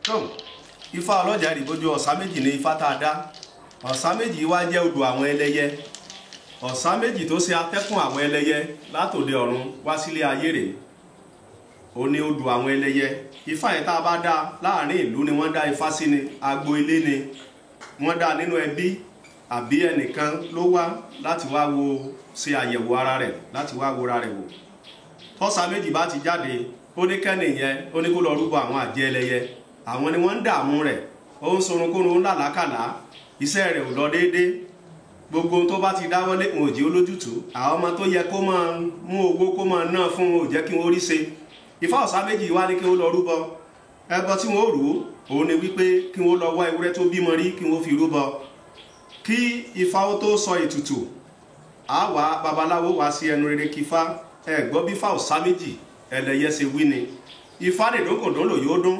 tó Ifá ọlọ́jà ìrìbójú ọ̀sá méjì ní Ifá tá a dá. Ọ̀sá méjì wá jẹ́ odò àwọn ẹlẹ́yẹ. Ọ̀sá méjì tó ṣe atẹ́kùn àwọn ẹlẹ́yẹ látòde ọ̀run wá sílé ayé rèé. Ó ní odò àwọn ẹlẹ́yẹ. Ifá yẹn tá a bá dá láàrin ìlú ni wọ́n dá Ifá sí ni, agbo ilé ni wọ́n dá nínú ẹbí àbí ẹnìkan ló wá láti wá wo ṣe àyẹ̀wò ara rẹ̀, láti wá wo ara rẹ̀ wò. Tọ́sà méjì bá ti jáde, ó ní kẹ́ni yẹn, ó ní kó lọ rúbọ àwọn àjẹ́ ẹlẹ́yẹ. Àwọn ni wọ́n ń dààmú rẹ̀, ó ń sorunkúrun làlákàlá, iṣẹ́ rẹ̀ ò lọ déédéé. Gbogbo tó bá ti dáwọ́lé wọn ò jẹ́ olójútùú. Àwọn ọmọ tó yẹ kó máa mú owó kó máa ná fún wọn ò jẹ́ kí wọ́n rí ṣe. Ifá ọ̀sá méjì wá ní kí wọ́n lọ rúbọ. Ẹbọ tí wọ́n rú òun ni wípé kí wọ́n lọ wá ewúrẹ́ tó bímọ rí kí wọ́n fi rúbọ. Kí Ifá ó tó sọ ètùtù, àwa babaláwo wá sí ẹnu rere kí Ifá gbọ́ bí Ifá ọ̀sá méjì ẹlẹ́yẹ ṣe wí ni. Ifá ní ìdókòdó lò yóò dún,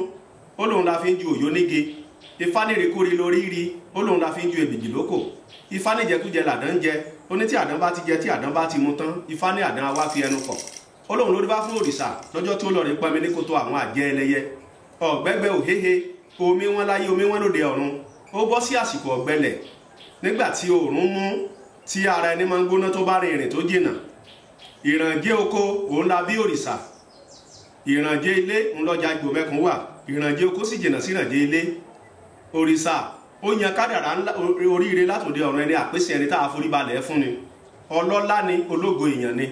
ó lóun la fi ń ju òyó níge. Ifá ní ìrìkúri lórí rí, ó lóun la fi ń ju èbìjì lóko. Ifá ní jẹkújẹ làdán jẹ, ó ní tí àdán bá ti jẹ tí àdán bá ti mu tán, Ifá ní àdán wá fi ẹnu pọ̀. Ó lóun ló dé bá fún òrìṣà lọ́jọ́ tó lọ rí pọnmi ní kòtò àwọn àjẹ́ ẹlẹ́yẹ. Ọ̀gbẹ́gbẹ́ òhéhe, omi wọn láyé omi wọn lóde ọ̀run. Ó bọ́ sí àsìkò ọ̀gbẹlẹ̀ nígbà tí oòrùn mú, tí ara ẹni máa ń gbóná tó bá rin ìrìn tó jìnnà. Ìrànjẹ́ oko òun la bí òrìṣà. Ìrànjẹ́ ilé ń lọ́jà Ìgbò mẹ́kun wà. Ìrànjẹ́ oko sì jìnnà sí ìrànjẹ́ ilé. Òrìṣà ó yan kádàrá oríire látòde ọ̀run ẹni àpèsè ẹni tá a forí balẹ̀ fún ni. Ọlọ́lá ni, ológo èèyàn ni.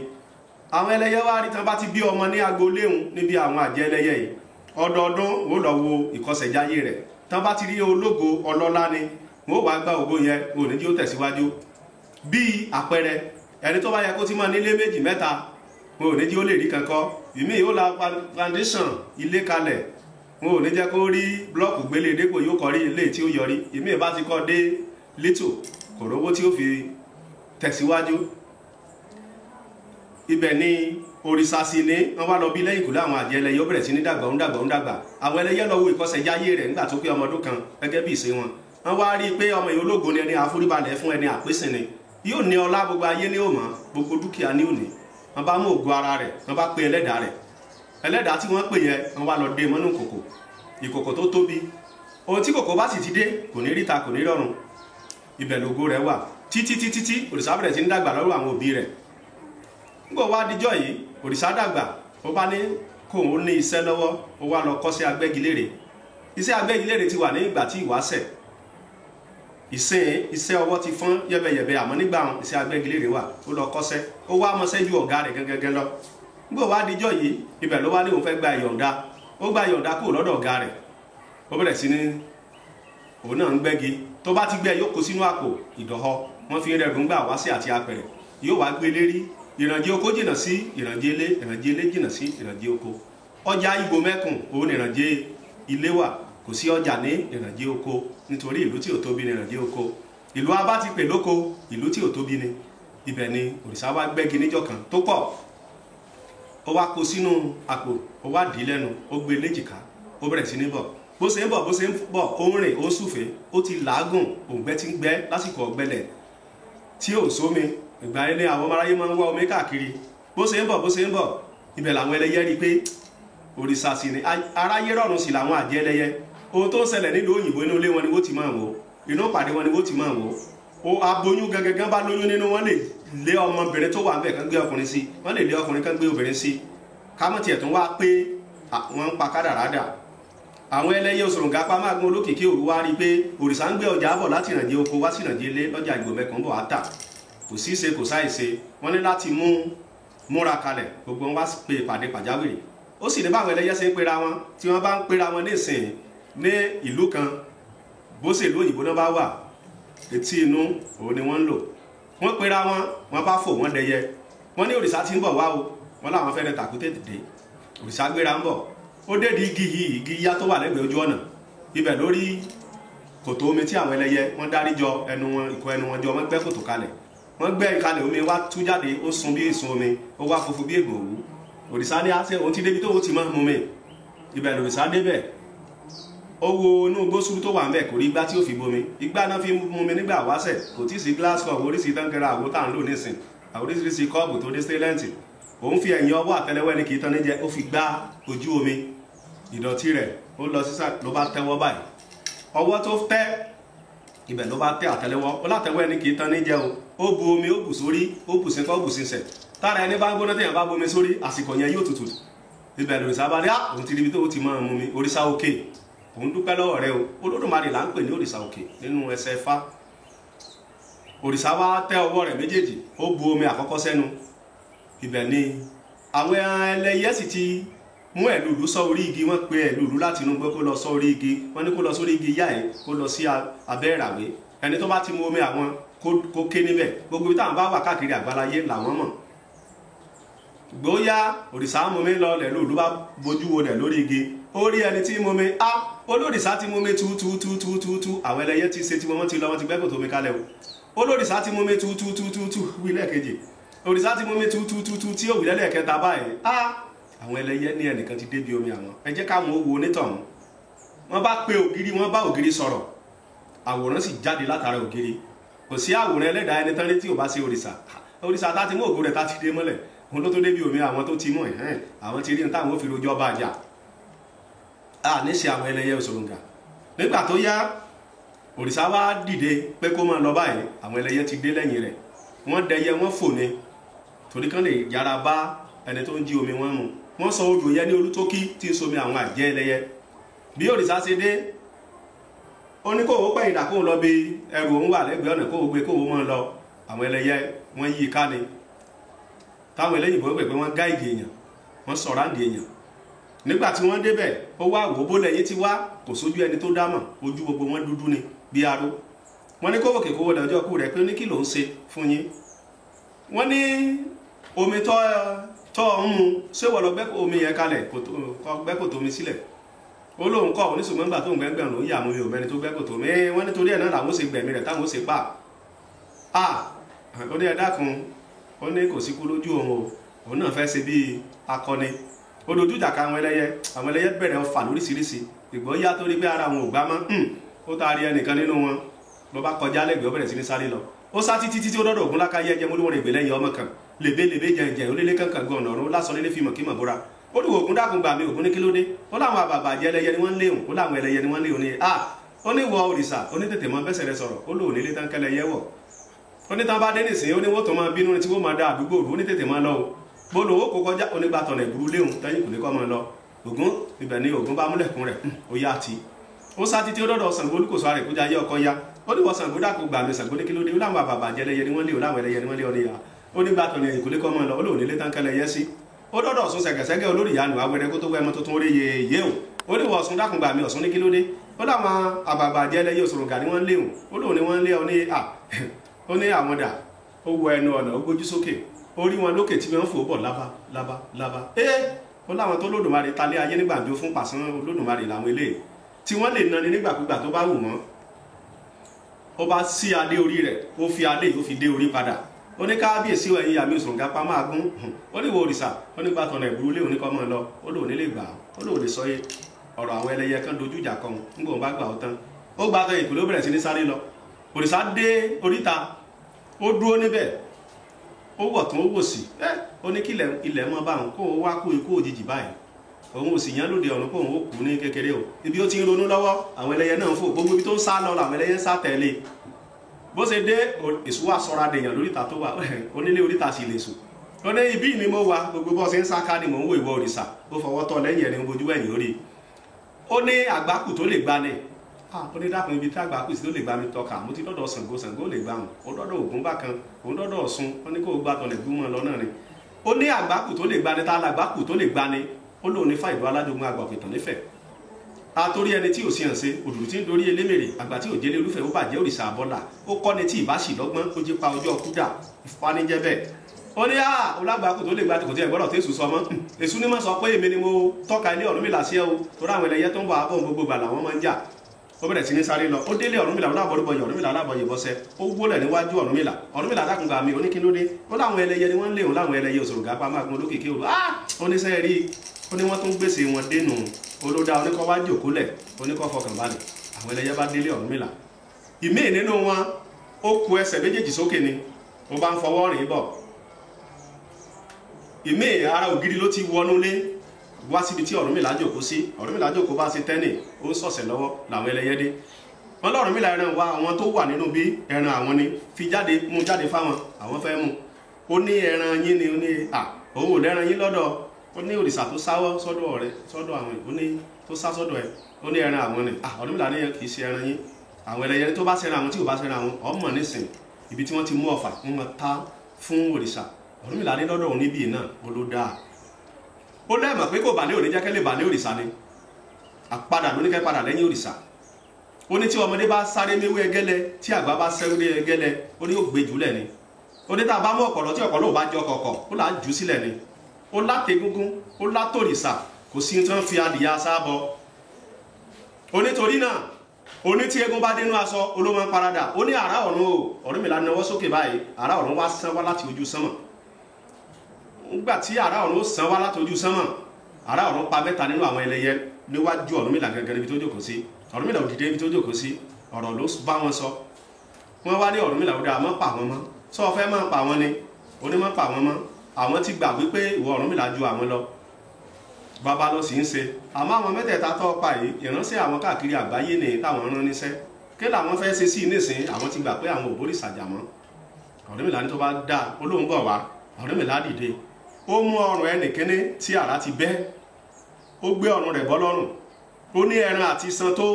Àwọn ẹlẹ́yẹ wá rí tán bá ti bí ọmọ ní agboléhun níbi àwọn àjẹ́ ẹlẹ́yẹ yìí. Ọdọọdún ó lọ wo ìkọsẹ̀jáyé rẹ̀. Tán bá ti rí ológo ọlọ́lá ni, wọ́n wá gba ògo yẹn, òní jí ó tẹ̀síwájú. Bí àpẹẹrẹ, ẹni tó bá yẹ kó ti máa nílé méjì mẹ́ta, wọn ò ní jí ó lè rí kankan. Ìmí yóò la foundation ilé kalẹ̀, wọn ò ní jẹ́ kó rí blọ́ọ̀kù gbélé dépò yóò kọ́ rí ilé tí ó yọrí. Ìmí bá ti kọ́ dé lítò, kò rówó tí ó fi tẹ̀síwájú. Ibẹ̀ ni òrìṣà sì ní wọ́n wá lọ bí lẹ́yìn kùlé àwọn àjẹ́ ẹlẹ́yẹ ó bẹ̀rẹ̀ sí ní dàgbà ń dàgbà. Àwọn ẹlẹ́yẹ lọ wo ìkọsẹ̀jáyé rẹ̀ nígbà tó pé ọmọ ọdún kan gẹ́gẹ́ bí ìṣe wọn. Wọ́n wá rí i pé ọmọ yìí ológo ni ẹni àforíbalẹ̀ fún ẹni àpèsè ni. Yóò ní ọlá, gbogbo ayé ní òmà, gbogbo dúkìá ní òní. Wọ́n bá mú ògo ara rẹ̀, wọ́n bá pe ẹlẹ́dàá rẹ̀. Ẹlẹ́dàá tí wọ́n pè yẹn, wọ́n wá lọ dé mọ́nú kòkò. Ìkòkò tó tóbi. Ohun tí kòkò bá sì ti dé, kò ní ríta, kò ní rọrùn. Ibẹ̀ lògo rẹ̀ wà. Títí òrìṣà bẹ̀rẹ̀ sí ní dàgbà lọ́rùn àwọn òbí rẹ̀. Nígbà wá dijọ́ yìí, òrìṣà dàgbà, ó bá ní kó òun ní iṣẹ́ lọ́wọ́, ó wá lọ kọ́ṣẹ́ agbẹ́gilére. Iṣẹ́ agbẹ́gilére ti wà ní ìgbà tí ìwáṣẹ̀. Iṣẹ́ ọwọ́ ti fọ́n yẹ́bẹ̀yẹ̀bẹ̀, àmọ́ nígbà iṣẹ́ agbẹ́gilére wà, ó lọ kọ́ṣẹ́. Ó wá mọṣẹ́ ju ọ̀gá rẹ̀ gẹ́gẹ́ lọ. Nígbà wá dijọ́ yìí, ibẹ̀ ló wá ní òun fẹ́ gba ìyọ̀ǹda. Ó gba ìyọ̀ǹda kúrò lọ́dọ̀ ọ̀gá rẹ̀. Ó bẹ̀rẹ̀ sí ní òun náà ń gbẹ́gi. Tó bá ti gbẹ́ yóò kó sínú àpò ìdọ̀họ. Wọ́n fi rẹ̀rùn gbà wá sí àti apẹ̀rẹ̀. Yóò wá gbé lérí. Ìrànjẹ́ oko jìnnà sí ìrànjẹ́ ilé, ìrànjẹ́ ilé jìnnà sí ìrànjẹ́ oko. Ọjà Ìgbò mẹ́kun òun ìrànjẹ́ ilé wà, kò sí ọjà ní ìrànjẹ́ oko nítorí ìlú tí ò tóbi ní ìrànjẹ́ oko. Ìlú abá ti pè lóko, ìlú tí ò tóbi ni. Ibẹ̀ ni òrìṣà wá gbẹ́gi níjọ́ kan tó pọ̀. Ó wá kó sínú àpò, ó wá dì í lẹ́nu, ó gbé léjìká, ó bẹ̀rẹ̀ sí ní bọ̀. Bó ṣe ń bọ̀, ó ń rìn, ó ń súfèé, ó ti làágùn, òǹgbẹ́ ti ń gbẹ́ lásìkò ọ̀gbẹlẹ̀ tí ò sómi. Ìgbà ilé àwọn ọmọ aráyé máa ń wá omi káàkiri. Bó ṣe ń bọ̀, ibẹ̀ làwọn ẹlẹ́yẹ rí pé òrìṣà sì ni. Aráyé rọ̀rùn sí làwọn àjẹ́ ẹlẹ́yẹ. Ohun tó ń ṣẹlẹ̀ nílùú òyìnbó inú ilé wọn ni wọ́n ti máa wò. Inú pàdé wọn ni wọ́n ti máa wò. Aboyún gangan bá lóyún nínú wọn lè lé ọmọbìnrin tó wà ń bẹ̀ kán gbé ọkùnrin sí. Wọ́n lè lé ọkùnrin kán gbé obìnrin sí. Kámọ́ tiẹ̀ tún wá pé wọ́n ń pa kádàrá dà. Àwọn ẹlẹ́yẹ òṣòròǹgà pa máa gún olókìkí òru wá rí pé òrìṣà ń gbé ọjà bọ̀ láti ìrànjẹ́ oko wá sí ìrànjẹ́ ilé lọ́jà Ìgbò mẹ́kun bọ̀ á tà. Kò sí ṣe kò sáìṣe, wọ́n ní láti múra kalẹ̀, gbogbo wọn wá pe ìpàdé pàjáwìrì. Ó sì ní báwọn ẹlẹ́yẹ ṣe ń pera wọn, tí wọ́n bá ń pera wọn nísìnyí ní ìlú kan, bó ṣe ìlú òyìnbó náà bá wà, etí inú òun ni wọ́n ń lò. Wọ́n pera wọn, wọ́n bá fò wọ́n dẹyẹ. Wọ́n ní òrìṣà ti ń bọ̀ wá o, wọ́n láwọn fẹ́rẹ̀ tàkúté dìde. Òrìṣà gbéra ń bọ̀, ó dé di igi yìí, igi yá tó wà lẹ́gbẹ̀ẹ́ ojú ọ̀nà. Ibẹ̀ lórí kòtò omi tí àwọn ẹlẹ́yẹ wọ́n dárí jọ ìkọ̀ ẹnu wọn jọ, wọ́n gbẹ́ kòtò kalẹ̀. Wọ́n gbẹ́ ìkalẹ̀ omi wá tú jáde, ó sun bí ìsun omi, ó wá funfun bí ègbò òwú. Òrìṣà ní àṣẹ òun ti débi tó ti máa mú mi. Ibẹ̀ lòrìṣà débẹ̀. Ó wo inú gbósùrú tó wà ń bẹ̀, kò rí igbá tí ó fi bomi. Igbá náà fi mú mi nígbà wáṣẹ̀, kò tí ì sí glass cup oríṣi tánkẹ́rà àwo tá à ń lò nísìn. Oríṣiríṣi kọ́ọ̀bù tó dé sẹ́lẹ̀ǹtì. Òun fi ẹ̀yìn ọwọ́ àtẹlẹwọ́ ẹni kì í tán ní jẹ, ó fi gbá ojú omi. ìdọ̀tí rẹ̀ ó lọ sísàlẹ̀ ló bá tẹ́wọ́ báyìí ọwọ́ tó tẹ́ ibẹ̀ ló bá tẹ́ àtẹ́lẹwọ́ ó látẹ́wọ́ ẹni kì í tán ní jẹ́ ó bu omi ó bù sórí ó bù sínkọ́ ó bù sínsẹ̀ tára ẹni bá ń gbóná téèyàn bá bomi sórí àsìkò yẹn yóò tutù ibẹ̀ lòrìṣà bá rí òun ti ríbi tó ti máa mú mi òrìṣà òkè òun dúpẹ́ lọ́wọ́ rẹ o olódùmarè là ń pè ní òrìṣà òkè nínú ẹsẹ̀ Ifá òrìṣà wá tẹ́ ọwọ́ rẹ̀ méjèèjì ó bu omi àkọ́kọ́ sẹ́nu ibẹ̀ ni àwọn ẹlẹ́yẹ sì ti mú ẹ̀lùlù sọ orí igi wọ́n pe ẹ̀lùlù láti inú gbé kó lọ sọ orí igi wọ́n ní kó lọ sórí igi yá ẹ̀ kó lọ sí abẹ́ ìràwé ẹni tó bá ti mú omi àwọn kó ké níbẹ̀ gbogbo táwọn bá wà káàkiri àgbáláyé làwọn mọ̀ gbóyá òrìṣà mumi lọ lẹ̀lùlù bá bojú wo lẹ̀ lórí igi ó rí ẹni tí mumi á olórìṣà ti mumi tú àwọn ẹlẹ́yẹ ti ṣe tí wọ́n ti lọ wọ́n ti gbẹ́kò tó mi kalẹ̀ o olórìṣà ti mumi tú wí lẹ́ẹ̀kejì òrìṣà ti mumi tú tí ó wí lẹ́ẹ̀kẹta báyìí àwọn ẹlẹ́yẹ ní ẹnìkan ti débi omi àwọn ẹ jẹ́ káwọn owó onítọ̀hún wọ́n bá pe ògiri wọ́n bá ògiri sọ̀rọ̀ àwòrán sì jáde látara ògiri kò sí àwòrán ẹlẹ́dàá ẹni tán ní tí ò bá ṣe òrìṣà tá ti mú ògo rẹ̀ tá ti dé mọ́lẹ̀ òun ló tó débi omi àwọn tó ti mọ̀ àwọn ti rí ní táwọn ò fi rojọ́ bá jà níṣẹ́ àwọn ẹlẹ́yẹ Òṣòròǹgà nígbà tó yá òrìṣà wá dìde pé kó máa lọ báyìí àwọn ẹlẹ́yẹ ti dé lẹ́yìn rẹ̀ wọ́n dẹyẹ wọ́n fò ní torí kán lè yára bá ẹni tó ń jí omi wọn mu wọ́n sọ odò yẹn ní Olútókí tí ń somi àwọn àjẹ́ ẹlẹ́yẹ bí òrìṣà ṣe dé ó ní kóòwò pẹ̀yìn dà kóòwò lọ bí ẹrù òun wà lẹ́gbẹ̀ẹ́ ọ̀nà kóòwò gbé kóòwò mọ́ lọ àwọn ẹlẹ́yẹ wọ́n yí ká ni táwọn ẹlẹ́yìnbó pè pé wọ́n gáìdì èèyàn wọ́n sọ̀ráǹdì èèyàn nígbà tí wọ́n débẹ̀ ó wá wò bó lẹ́yìn tí wá kò sójú ẹni tó dámọ̀ ojú gbogbo wọn dúdú ni bí aró wọ́n ní kówòkè kówó lọ́jọ́ kú rẹ̀ pé ní kí ló ń ṣe fún yín wọ́n ní omi tọ́ ń mu ṣé wọ́n lọ gbẹ́ omi yẹn kalẹ̀ gbẹ́ kòtò omi sílẹ̀ ó lóun kọ́ oníṣùgbọ́n gbà tó ń gbẹ́ngbẹ̀rún ló ń yà mú mi ò mẹ́ni tó gbẹ́ kòtò omi wọ́n nítorí ẹ̀ náà làwọn ó ṣe gbẹ̀mí rẹ̀ táwọn ó ṣe pa ó ní ẹ̀dá kan ó ní kò sí kú lójú òun náà fẹ́ ṣe bíi akọni ó dojú ìjà ká àwọn ẹlẹ́yẹ bẹ̀rẹ̀ ọfà lóríṣiríṣi ìgbọ́ yá tó rí pé ara wọn ò gbá mọ́ ó taari ẹnìkan nínú wọn ló bá kọjá lẹ́gbẹ̀ẹ́ ó bẹ̀rẹ̀ sí ní sáré lọ ó sá títí tí ó dọ́dọ̀ ògún lákàyé ẹjẹ múlùwọ̀n rẹ̀ gbẹ̀lẹ́yìn ọmọ kan lèbélèbé jẹ̀ǹjẹ̀ olélé kankan gan ọ̀nà ọ̀run lásán nílé fíìmọ̀ kí mọ̀ bóra ó ní ògún dákun gbà mí ògún ní kílódé ó láwọn àbàbà jẹ ẹlẹ́yẹ ni wọ́n ń léhùn ó láwọn ẹlẹ́yẹ ni wọ́n ń léhùn ní ó ní wọ òrìṣà ó ní tètè mọ bẹ́sẹ̀ rẹ sọ̀rọ̀ ó lóò nílé tán kẹlẹ́yẹ wọ̀ ó ní tán bá dé nìsín ó ní wọ́n tó máa bínú tí wọ́n máa dá àdúgbò rú ó ní tètè máa lọ o bólú owó kó kọjá onígbàtọ̀nà ìbúrú léhùn tẹ́yìn kò ní kọ́ máa lọ ògún ibẹ̀ ni ògún bá múlẹ̀kùn rẹ̀ ó yá ti ó sá títí ó dọ́dọ̀ Ṣàngó olúkòso rẹ̀ kó jayé ọkọ ya ó ní wọ Ṣàngó dàkú gbà mí Ṣàngó ní kí ló dé ó láwọn àbàbà jẹ ẹlẹ́yẹ ni wọ́n lé o láwọn ẹlẹ́yẹ ni wọ́n lé ọ níyà ó ní gbàtọ̀ ní ìkólé kọ́ mọ́ lọ ó lóò nílé tán kẹlẹ́ yẹ sí ó dọ́dọ̀ Ọ̀ṣun ṣẹ̀gẹ̀ṣẹ̀gẹ̀ olórí ìyanu awẹ́rẹ́ kó tó wẹ́ mọ́tò tó ń rí yé o ó ní wọ Ọ̀ṣun dàkú gbà mí Ọ̀ṣun ní kí ló dé ó láwọn àbàbà jẹ ẹlẹ́yẹ Òṣòròǹgà ni wọ́n lé o ó lóò ní wọ́n lé ọ ní ó ní àwọn dà ó wọ ẹnu ọ̀nà ó gbójú sókè ó rí wọn lókè tí wọ́n fò bọ̀ lábá ó láwọn tó lódùmarè talé ayé nígbàjọ fún pàṣán olódùmarè làwọn eléyìí tí wọ́n lè nani nígbàkúgbà tó bá wù wọ́n ó bá sí adé orí rẹ̀ ó fi adé ó fi dé orí padà ó ní kábíyèsí ẹ̀yìn Ìyá mi Òṣòròǹgà pa máa gún ó ní wo òrìṣà ó ní gbàtọ̀nà ìbúrú lé oníkọ́ mọ́ lọ ó lóò nílé gbà ó lóò lè sọyé ọ̀rọ̀ àwọn ẹlẹ́yẹ kan dojú ìjà kan nígbà wọn bá gbà ó tán ó gbàtọ̀ ìkùlé ó bẹ̀rẹ̀ sí ní sáré lọ òrìṣà dé oríta ó dúró níbẹ̀ ó wọ̀ tún ó wò sí ó ní kí ilẹ̀ mọ́ bá òun kó o wá kú ikú òjijì báyìí òun ò sì yán lóde ọ̀run kó òun ó kú ní kékeré o ibi ó ti ń ronú lọ́wọ́ àwọn ẹlẹ́yẹ náà ń fò gbogbo ibi tó ń sá lọ làwọn ẹlẹ́yẹ ń sá tẹ̀lé bó ṣe dé èṣù wà sọ́ra dèèyàn lóríta tó wà onílé oríta sì lè sùn ó ní ibi ni mo wà gbogbo bó ṣe ń sá ká ni mò ń wò ìwọ òrìṣà ó fọwọ́ tọ́ lẹ́yìn ẹ̀rín bojú ẹ̀yìn orí ó ní àgbákù tó lè gbani ó ní dákun ibi tí àgbákù sí tó lè gbá mi tọ́ka mo ti dọ́dọ̀ Ṣàngó lè gbá wọn ó dọ́dọ̀ Ògún bákan ó dọ́dọ̀ Ọ̀ṣun ó ní kó o gbá tọ̀lẹ̀ gbúmọ̀ lọ́nà ni ó ní àgbákù tó lè gbani tá àgbákù tó lè gbani ó lóun ní fàìdó alájogun àgbà òfìtàn nífẹ̀ẹ́ àtórí ẹni tí ò sí hàn sí òdùdú tí ń dorí elémèrè àgbà tí ò jẹ́lé olúfẹ́ ó bàjẹ́ òrìṣà àbọ́là ó kọ́ni tí ìbáṣì lọ́gbọ́n ó jí pa ọjọ́ kúdà ìfanijẹ́ bẹ́ẹ̀ ó ní olágbàkù tó lè gba tìkòtì ẹ̀gbọ́dọ̀ tó èṣù sọmọ́ èṣù ní mọ́ sọ pé èmi ni mo tọ́ka ilé Ọ̀rúnmìlà sí ẹ o torí àwọn ẹlẹ́yẹ tó ń bọ̀ abọ́ gbogbo gbà làwọn máa ń jà ó bẹ̀rẹ̀ sí ní sáré lọ ó délé Ọ̀rúnmìlà olábọ̀rúbọyọ̀ Ọ̀rúnmìlà alábọ̀yẹ̀ bọ́sẹ̀ ó wólẹ̀ níwájú Ọ̀rúnmìlà dákùngbà mi oníkínlódé ó láwọn ẹlẹ́yẹ ni wọ́n ń léhùn láwọn ẹlẹ́yẹ Òṣòròǹgà pa máa gun olókìkí òru ó ní sẹ́ẹ̀ rí ó ní wọ́n tún gbèsè wọn dénú olódà oníkọ́ wá jòkólẹ̀ oníkọ́ fọkànbalẹ̀ àwọn ẹlẹ́yẹ bá délé Ọ̀rúnmìlà ìmí nínú wọn ó ku ẹsẹ̀ méjèèjì sókè ni ó bá ń fọwọ́ rìn bọ̀ ìmí ara ògiri ló ti wọnú lé wá síbi tí Ọ̀rúnmìlà jókòó sí. Ọ̀rúnmìlà jókòó bá ṣe tẹ́nì ó ń sọ̀sẹ̀ lọ́wọ́ làwọn ẹlẹ́yẹ dé. Wọ́n lọ Ọ̀rúnmìlà ẹran wa àwọn tó wà nínú bí ẹran àwọn ni fi jáde mú jáde fáwọn àwọn fẹ́ mú. Ó ní ẹran yín ni ó ní òun ò lẹ́ran yín lọ́dọ̀. Ó ní òrìṣà tó sáwọ́ sọ́dọ̀ rẹ̀ sọ́dọ̀ àwọn ó ní tó sá sọ́dọ̀ ẹ̀ ó ní ẹran àwọn ni. Ọ̀rúnmìlà ní kì í ṣe ẹran yín. Àwọn ẹlẹ́yẹ tó bá ṣẹran àwọn tí ò bá ṣẹran àwọn ọmọ nísìn ibi tí wọ́n ti mú ọfà wọ́n máa ta fún òrìṣà. Ọ̀rúnmìlà ní lọ́dọ̀ òun níbí náà ó ló dáa. Ó lẹ́mọ̀ pé kò bà ní òní jẹ́kẹ́ lè bà ní òrìṣà ni. Àpadà ló ní kẹ́ padà lẹ́yìn òrìṣà. Ó ní tí ọmọdé bá sáré méwé ẹgẹ́lẹ́ tí àgbà bá sẹ́wé ẹgẹ́lẹ́ ó ní ó gbé jùlẹ̀ ni. Ó ní tá a bá mú ọ̀pọ̀lọ́ tí ọ̀pọ̀lọ́ ò bá jọ kọ̀kọ̀ ó là ń jù sílẹ̀ ni. Ó láte gúngún ó látòrìṣà kò sí tí wọ́n fi adìyẹ aṣáàbọ̀. Ó ní torí náà ó ní tí eégún bá dénú aṣọ olómọ ń paradà. Ó ní àrá ọ̀run o Ọ̀rúnmìlà nawọ́ sókè báyìí àrá ọ̀run wá sán wá láti ojú sánmọ̀. Nígbà tí àrá ọ̀run ó sán wá láti ojú sánmọ̀ àrá ọ̀run pa mẹ́ta nínú àwọn ẹlẹ́yẹ níwájú Ọ̀rúnmìlà gẹ́gẹ́ níbi tó jókòó sí. Ọ̀rúnmìlà ò dìde níbi tó jókòó sí ọ̀rọ̀ ló bá wọn sọ. Wọ́n wá ní Ọ̀rúnmìlà ó dáa mọ́ pa wọn mọ́ sọ fẹ́ mọ́ pa wọn ni onímọ̀ pa wọn mọ́ àwọn ti gbà wípé ìwọ Ọ̀rúnmìlà ju àwọn lọ bàbá lọ sì ń ṣe. Àmọ́ àwọn mẹ́tẹ̀ẹ̀ta tó pa yìí ìránṣẹ́ àwọn káàkiri àgbáyé ni táwọn rán níṣẹ́ kí làwọn fẹ́ ṣe sí nísìn àwọn ti gbà pé àwọn ò bórìṣà jà mọ́. Ọ̀rúnmìlà ní tó bá dáa olóhùn bọ̀ wá Ọ̀rúnmìlà dìde ó mú ọrùn ẹnìkíní tí àrá ti bẹ́ ó gbé ọrùn rẹ̀ bọ́ lọ́rùn ó ní ẹran àti iṣan tó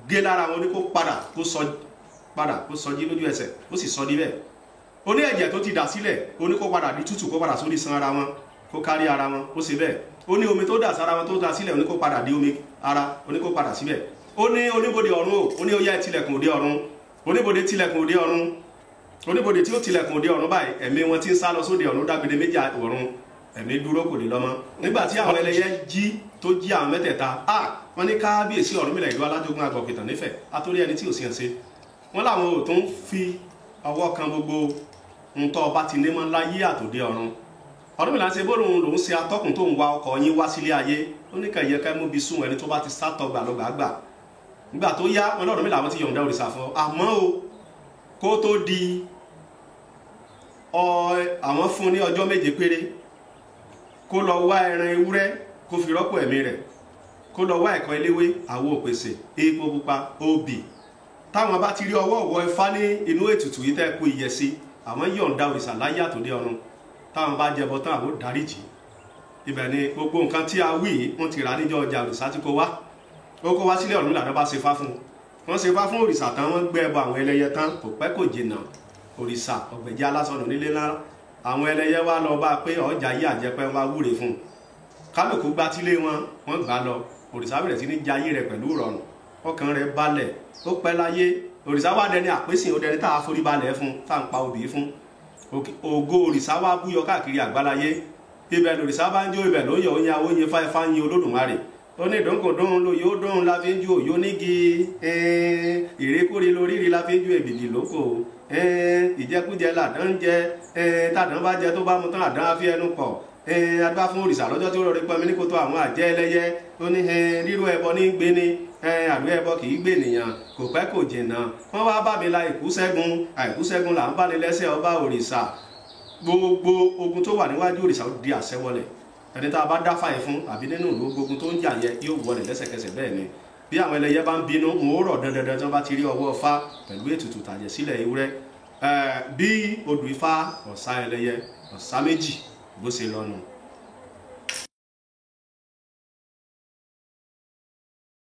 gé lára wọn ní kó padà kó sọjí lójú ẹsẹ̀ ó sì sọ níbẹ̀. Ó ní ẹ̀jẹ̀ tó ti dà sílẹ̀ ó ní kó padà di tútù kó padà sórí iṣan ara wọn kó kárí ara wọn ó ṣe bẹ́ẹ̀. Ó ní omi tó dà sára wọn tó dà sílẹ̀ ó ní kó padà di omi ara ó ní kó padà síbẹ̀. Ó ní oníbodè ọ̀run ó ní ó yá tilẹ̀kùn òde ọ̀run oníbodè tilẹ̀kùn òde ọ̀run oníbodè tí ó tilẹ̀kùn òde ọ̀run báyìí ẹ̀mí wọn ti ń sá lọ sóde ọ̀run dágbére méjì ọ̀run ẹ̀mí dúró kò lè lọ́mọ. Nígbà tí àwọn ẹlẹ́yẹ tó jí àwọn mẹ́tẹ̀ẹ̀ta wọ́n ní kábíyèsí Ọ̀rúnmìlà ìlú alájogún agbọ̀pìtàn nífẹ̀ẹ́ àtórí ẹni tí ò sí ẹ̀ ṣe. Wọ́n láwọn ò tún fi ọwọ́ kan gbogbo ntọ́ ọba ti ní mọ́ láyé àtòdé ọ̀run. Ọ̀rúnmìlà ṣe bó lòun ṣe atọ́kùn tó ń wa ọkọ̀ yín wá sílé ayé ó ní kẹ̀yẹ kẹ́ mú bí sún ẹni tó bá ti sátọ̀ gbàlọ́gbàgbà. Nígbà tó yá wọn lọ́rùnmìlà wọn ti yọ̀ǹda òrìṣà fún àmọ́ o kó tó di àwọn fún ní ọjọ́ 7 péré kó lọ wá ẹran ewúrẹ́ kó fi rọ́pò ẹ̀mí rẹ̀ kó lọ wá ẹ̀kọ́ eléwé àwo òpèsè epo pupa obì. Táwọn bá ti rí ọwọ́ ọ̀wọ́ Ifá ní inú ètùtù yìí tẹ́ kó iyẹ̀ sí àwọn yọ̀ǹda òrìṣà láyé àtòdé ọ̀run. Táwọn bá jẹbọ tán àwọn dáríjì. Ibẹ̀ ni gbogbo nǹkan tí a wí wọ́n ti rà níjọ́ ọjà òrìṣà tí kò wá ó kó wá sílé Ọ̀rúnmìlà bá ṣe fá fún wọ́n ṣe fá fún òrìṣà tán wọ́n gbé ẹbọ àwọn ẹlẹ́yẹ tán kò pẹ́ kò jìnnà òrìṣà ọ̀gbẹ̀jẹ̀ alásọnù nílé ńlá àwọn ẹlẹ́yẹ wá lọ bá pé ọjà yí àjẹpẹ́ wá wúre fún kálukú gbá tílé wọn gbá lọ òrìṣà bẹ̀rẹ̀ sí ní jayé rẹ̀ pẹ̀lú ìrọ̀rùn ọkàn rẹ̀ balẹ̀ ó pẹ́ láyé òrìṣà wá dẹni àpésìn ó dẹni tá a forí balẹ̀ fún tá à ń pa obì fún ògo òrìṣà wá búyọ káàkiri àgbáláyé ibẹ̀ lòrìṣà bá ń jó ibẹ̀ ló yọ oyin awóyin fáifá yin Olódùmarè ó ní ìdónkòdóhun ló yóò dóhun la fi ń ju òyó nígi ìrékóre lórí rí la fi ń ju èbìdì lóko ìjẹkújẹ làdán jẹ tàdán bá jẹ tó bá mu tán àdán á fi ẹnu pọ̀ adúbá fún òrìṣà lọ́jọ́ tí ó rọrí pọnmi ní kòtò àwọn àjẹ́ ẹlẹ́yẹ ó ní rírú ẹbọ ní gbé ní àdúrà ẹbọ kì í gbé nìyàn kò pẹ́ kò jìnnà wọ́n wá bá mi la àìkúṣẹ́gun là ń bá ní lẹ́sẹ̀ ọba òrìṣà gbogbo ogun tó wà níwájú òrìṣà ó di àṣẹwọlẹ̀ ẹni tá a bá dáfà yẹn fún àbí nínú ìlú gbogbo tó ń jà yẹ yóò wọlé lẹ́sẹ̀kẹsẹ̀ bẹ́ẹ̀ ni bí àwọn ẹlẹ́yẹ bá ń bínú wọn ó rọ̀ dandandan tí wọ́n bá ti rí ọwọ́ Ifá pẹ̀lú ètùtù tàjẹ̀ sílẹ̀ ewúrẹ́ bí odù Ifá ọ̀sá ẹlẹ́yẹ ọ̀sá méjì bó ṣe lọ́nu.